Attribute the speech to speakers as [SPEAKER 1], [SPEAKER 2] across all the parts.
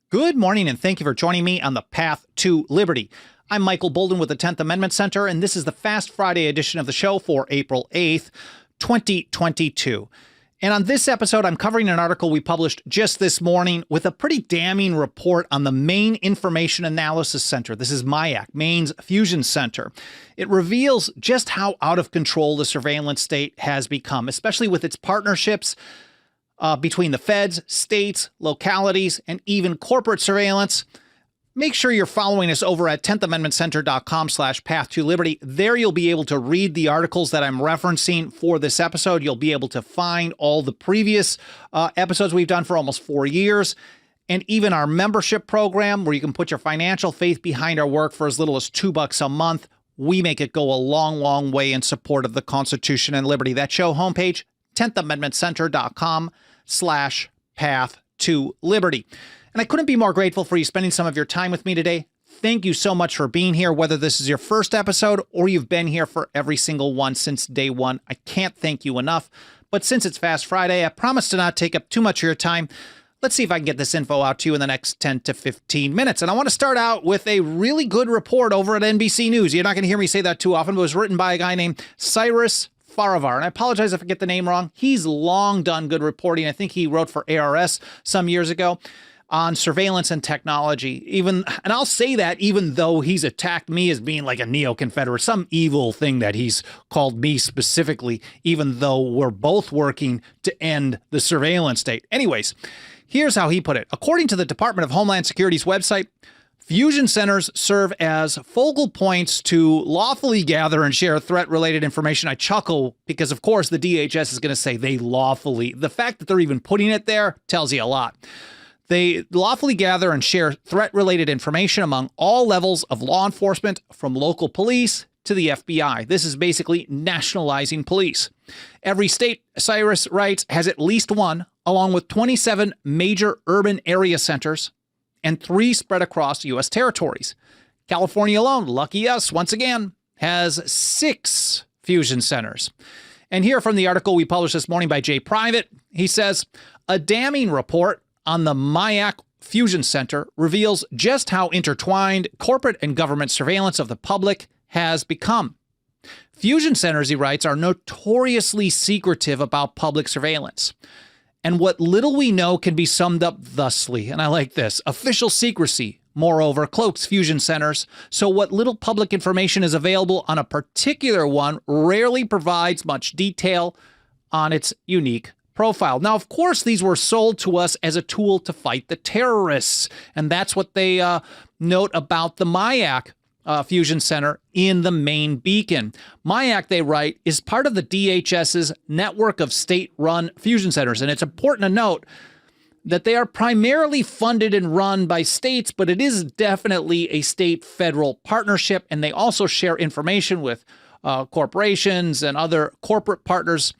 [SPEAKER 1] Good morning, and thank you for joining me on the Path to Liberty. I'm Michael Bolden with the 10th Amendment Center, and this is the Fast Friday edition of the show for April 8th, 2022. And on this episode, I'm covering an article we published just this morning with a pretty damning report on the Maine Information Analysis Center. This is MIAC, Maine's fusion center. It reveals just how out of control the surveillance state has become, especially with its partnerships between the feds, states, localities, and even corporate surveillance. Make sure you're following us over at 10thamendmentcenter.com/path to liberty. There you'll be able to read the articles that I'm referencing for this episode. You'll be able to find all the previous episodes we've done for almost 4 years, and even our membership program where you can put your financial faith behind our work for as little as $2 a month. We make it go a long, long way in support of the Constitution and liberty. That show homepage, 10thamendmentcenter.com/path to liberty. And I couldn't be more grateful for you spending some of your time with me today. Thank you so much for being here, whether this is your first episode or you've been here for every single one since day one. I can't thank you enough. But since it's Fast Friday, I promise to not take up too much of your time. Let's see if I can get this info out to you in the next 10 to 15 minutes. And I want to start out with a really good report over at NBC News. You're not going to hear me say that too often, but it was written by a guy named Cyrus Farivar, and I apologize if I get the name wrong. He's long done good reporting. I think he wrote for ARS some years ago on surveillance and technology. And I'll say that even though he's attacked me as being like a neo-Confederate, some evil thing that he's called me specifically, even though we're both working to end the surveillance state. Anyways, here's how he put it. According to the Department of Homeland Security's website, fusion centers serve as focal points to lawfully gather and share threat-related information. I chuckle because, of course, the DHS is going to say they lawfully. The fact that they're even putting it there tells you a lot. They lawfully gather and share threat-related information among all levels of law enforcement, from local police to the FBI. This is basically nationalizing police. Every state, Cyrus writes, has at least one, along with 27 major urban area centers, and 3 spread across U.S. territories. California alone, lucky us, once again, has 6 fusion centers. And here from the article we published this morning by Jay Private, he says, a damning report on the MIAC Fusion Center reveals just how intertwined corporate and government surveillance of the public has become. Fusion centers, he writes, are notoriously secretive about public surveillance. And what little we know can be summed up thusly, and I like this: official secrecy, moreover, cloaks fusion centers, so what little public information is available on a particular one rarely provides much detail on its unique profile. Now, of course, these were sold to us as a tool to fight the terrorists, and that's what they note about the MIAC Fusion Center in the Maine Beacon. MIAC, they write, is part of the DHS's network of state-run fusion centers, and it's important to note that they are primarily funded and run by states, but it is definitely a state-federal partnership, and they also share information with corporations and other corporate partners.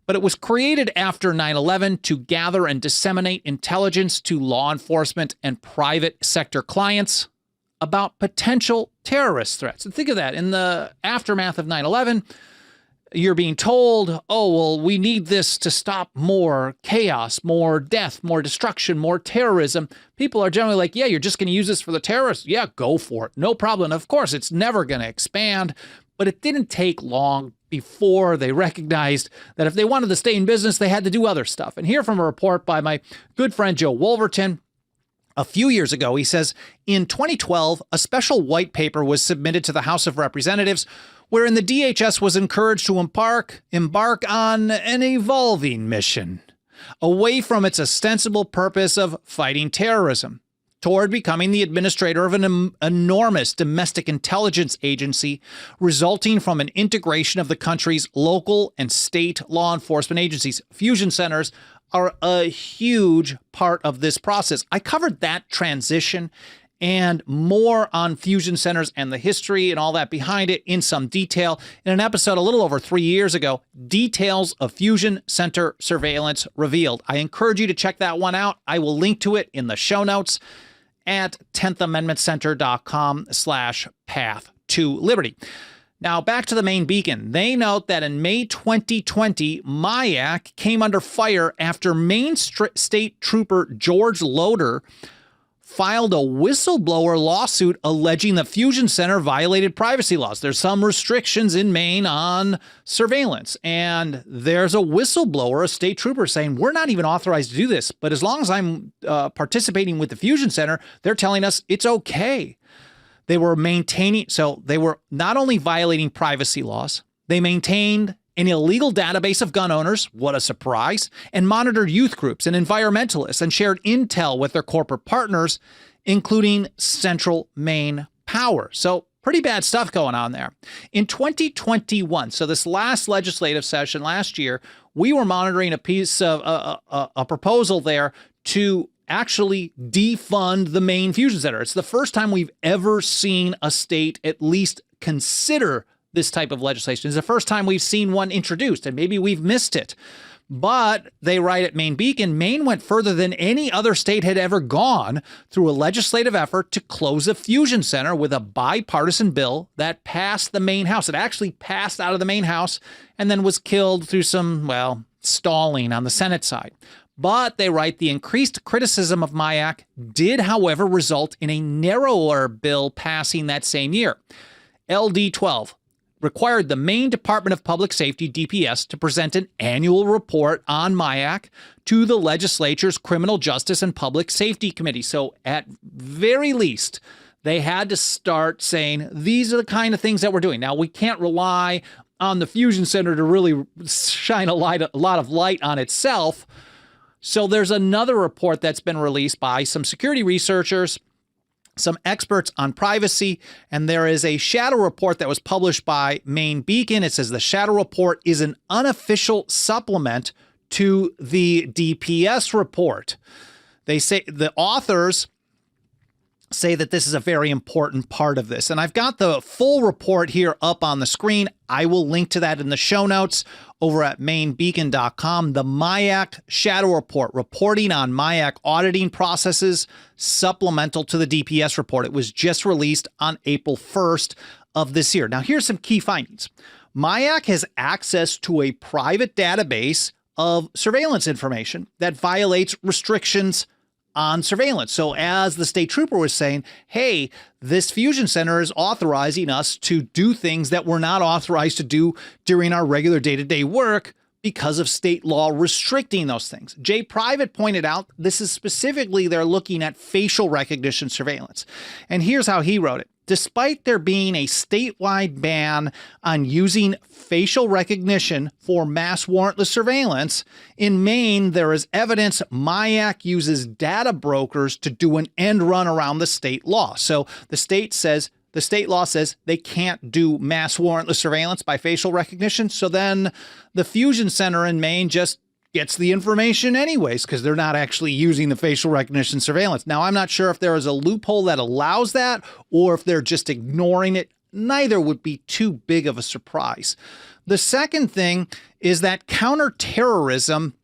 [SPEAKER 1] But it was created after 9/11 to gather and disseminate intelligence to law enforcement and private sector clients about potential terrorist threats. And think of that. In the aftermath of 9/11, you're being told, oh, well, we need this to stop more chaos, more death, more destruction, more terrorism. People are generally like, yeah, you're just going to use this for the terrorists? Yeah, go for it. No problem. Of course, it's never going to expand. But it didn't take long before they recognized that if they wanted to stay in business, they had to do other stuff. And here from a report by my good friend Joe Wolverton, a few years ago, he says, in 2012, a special white paper was submitted to the House of Representatives wherein the DHS was encouraged to embark on an evolving mission away from its ostensible purpose of fighting terrorism toward becoming the administrator of an enormous domestic intelligence agency resulting from an integration of the country's local and state law enforcement agencies. Fusion centers are a huge part of this process. I covered that transition and more on fusion centers and the history and all that behind it in some detail in an episode a little over 3 years ago, Details of Fusion Center Surveillance Revealed. I encourage you to check that one out. I will link to it in the show notes at 10thamendmentcenter.com/path to liberty. Now, back to the Maine Beacon. They note that in May 2020, MIAC came under fire after Maine State Trooper George Loader filed a whistleblower lawsuit alleging the Fusion Center violated privacy laws. There's some restrictions in Maine on surveillance, and there's a whistleblower, a state trooper, saying, we're not even authorized to do this, but as long as I'm participating with the Fusion Center, they're telling us it's okay. They were not only violating privacy laws, they maintained an illegal database of gun owners, what a surprise, and monitored youth groups and environmentalists and shared intel with their corporate partners, including Central Maine Power. So pretty bad stuff going on there. In 2021, so this last legislative session last year, we were monitoring a piece of a proposal there to actually defund the Maine Fusion Center. It's the first time we've ever seen a state at least consider this type of legislation. It's the first time we've seen one introduced, and maybe we've missed it. But they write at Maine Beacon, Maine went further than any other state had ever gone through a legislative effort to close a fusion center with a bipartisan bill that passed the Maine House. It actually passed out of the Maine House and then was killed through some, stalling on the Senate side. But they write the increased criticism of MIAC did, however, result in a narrower bill passing that same year. LD 12 required the Maine Department of Public Safety, DPS, to present an annual report on MIAC to the legislature's Criminal Justice and Public Safety Committee. So at very least, they had to start saying, these are the kind of things that we're doing. Now, we can't rely on the Fusion Center to really shine a lot of light on itself. So there's another report that's been released by some security researchers, some experts on privacy, and there is a shadow report that was published by Maine Beacon. It says the shadow report is an unofficial supplement to the DPS report. They say the authors say that this is a very important part of this. And I've got the full report here up on the screen. I will link to that in the show notes over at mainbeacon.com. The MIAC Shadow Report, reporting on MIAC auditing processes, supplemental to the DPS report. It was just released on April 1st of this year. Now, here's some key findings. MIAC has access to a private database of surveillance information that violates restrictions on surveillance. So as the state trooper was saying, hey, this fusion center is authorizing us to do things that we're not authorized to do during our regular day-to-day work because of state law restricting those things. Jay Private pointed out this is specifically they're looking at facial recognition surveillance. And here's how he wrote it. Despite there being a statewide ban on using facial recognition for mass warrantless surveillance, in Maine, there is evidence MIAC uses data brokers to do an end run around the state law. So the state law says they can't do mass warrantless surveillance by facial recognition. So then the Fusion Center in Maine just gets the information anyways, because they're not actually using the facial recognition surveillance. Now, I'm not sure if there is a loophole that allows that or if they're just ignoring it. Neither would be too big of a surprise. The second thing is that counterterrorism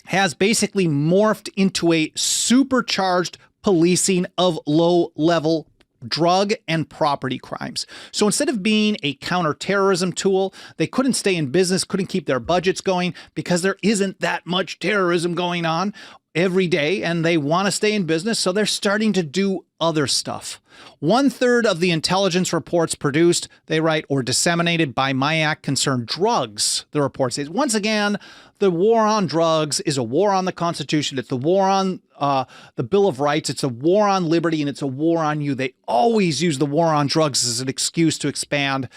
[SPEAKER 1] has basically morphed into a supercharged policing of low-level drug and property crimes. So instead of being a counterterrorism tool, they couldn't stay in business, couldn't keep their budgets going because there isn't that much terrorism going on every day and they want to stay in business. So they're starting to do other stuff. 1/3 of the intelligence reports produced, they write, or disseminated by MIAC concern drugs. The report says, once again, the war on drugs is a war on the Constitution. It's the war on the Bill of Rights. It's a war on liberty, and it's a war on you. They always use the war on drugs as an excuse to expand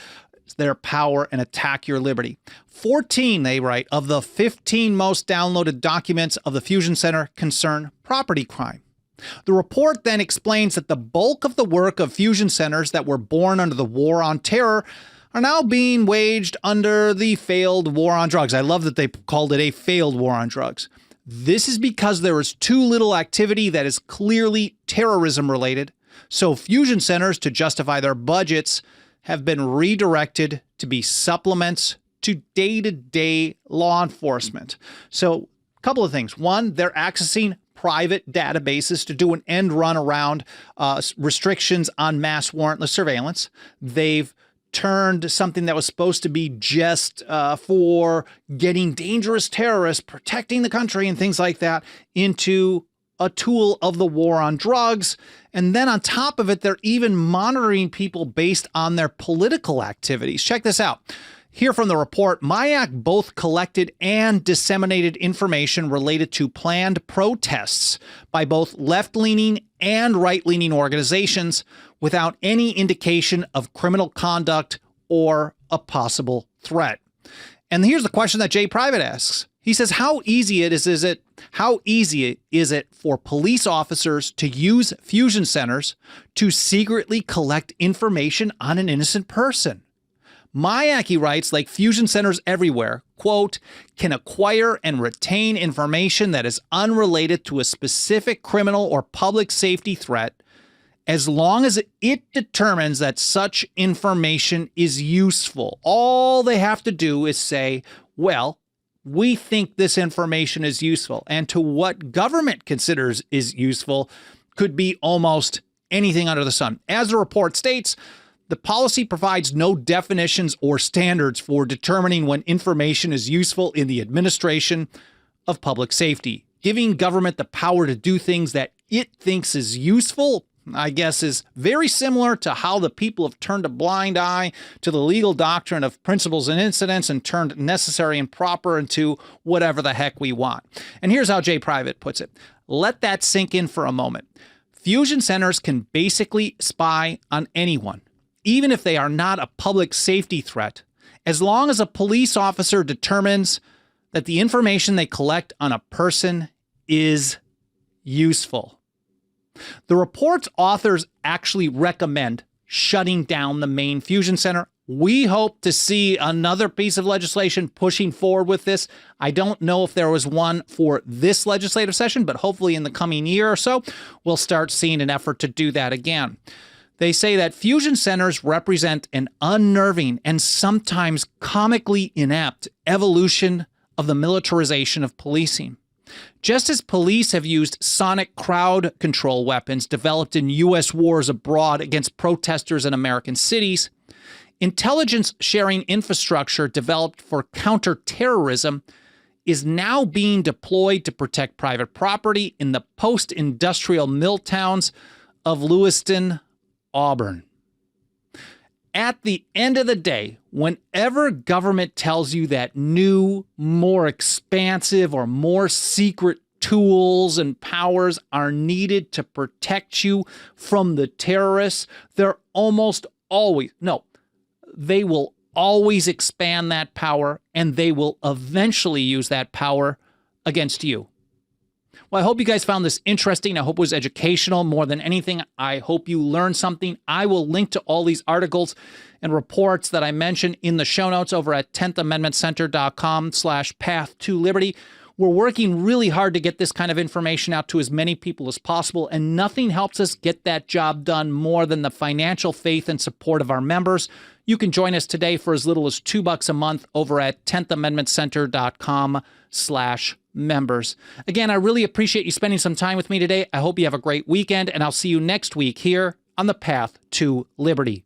[SPEAKER 1] their power and attack your liberty. 14, they write, of the 15 most downloaded documents of the Fusion Center concern property crime. The report then explains that the bulk of the work of fusion centers that were born under the war on terror are now being waged under the failed war on drugs. I love that they called it a failed war on drugs. This is because there is too little activity that is clearly terrorism related. So fusion centers, to justify their budgets, have been redirected to be supplements to day-to-day law enforcement. So a couple of things. One, they're accessing private databases to do an end run around restrictions on mass warrantless surveillance. They've turned something that was supposed to be just for getting dangerous terrorists, protecting the country and things like that into a tool of the war on drugs. And then on top of it, they're even monitoring people based on their political activities. Check this out. Here from the report, MIAC both collected and disseminated information related to planned protests by both left-leaning and right-leaning organizations without any indication of criminal conduct or a possible threat. And here's the question that Jay Private asks. He says, how easy is it for police officers to use fusion centers to secretly collect information on an innocent person? MIAC, he writes, like fusion centers everywhere, quote, can acquire and retain information that is unrelated to a specific criminal or public safety threat as long as it determines that such information is useful. All they have to do is say, well, we think this information is useful. And to what government considers is useful could be almost anything under the sun. As the report states, the policy provides no definitions or standards for determining when information is useful in the administration of public safety. Giving government the power to do things that it thinks is useful, I guess, is very similar to how the people have turned a blind eye to the legal doctrine of principles and incidents and turned necessary and proper into whatever the heck we want. And here's how Jay Private puts it. Let that sink in for a moment. Fusion centers can basically spy on anyone, even if they are not a public safety threat, as long as a police officer determines that the information they collect on a person is useful. The report's authors actually recommend shutting down the Maine Fusion Center. We hope to see another piece of legislation pushing forward with this. I don't know if there was one for this legislative session, but hopefully in the coming year or so, we'll start seeing an effort to do that again. They say that fusion centers represent an unnerving and sometimes comically inept evolution of the militarization of policing. Just as police have used sonic crowd control weapons developed in U.S. wars abroad against protesters in American cities, intelligence sharing infrastructure developed for counterterrorism is now being deployed to protect private property in the post-industrial mill towns of Lewiston, Auburn. At the end of the day, whenever government tells you that new, more expansive or more secret tools and powers are needed to protect you from the terrorists, they will always expand that power, and they will eventually use that power against you. Well, I hope you guys found this interesting. I hope it was educational. More than anything, I hope you learned something. I will link to all these articles and reports that I mentioned in the show notes over at 10thamendmentcenter.com/path-to-liberty. We're working really hard to get this kind of information out to as many people as possible, and nothing helps us get that job done more than the financial faith and support of our members. You can join us today for as little as $2 a month over at 10thamendmentcenter.com/members. Again, I really appreciate you spending some time with me today. I hope you have a great weekend, and I'll see you next week here on the Path to Liberty.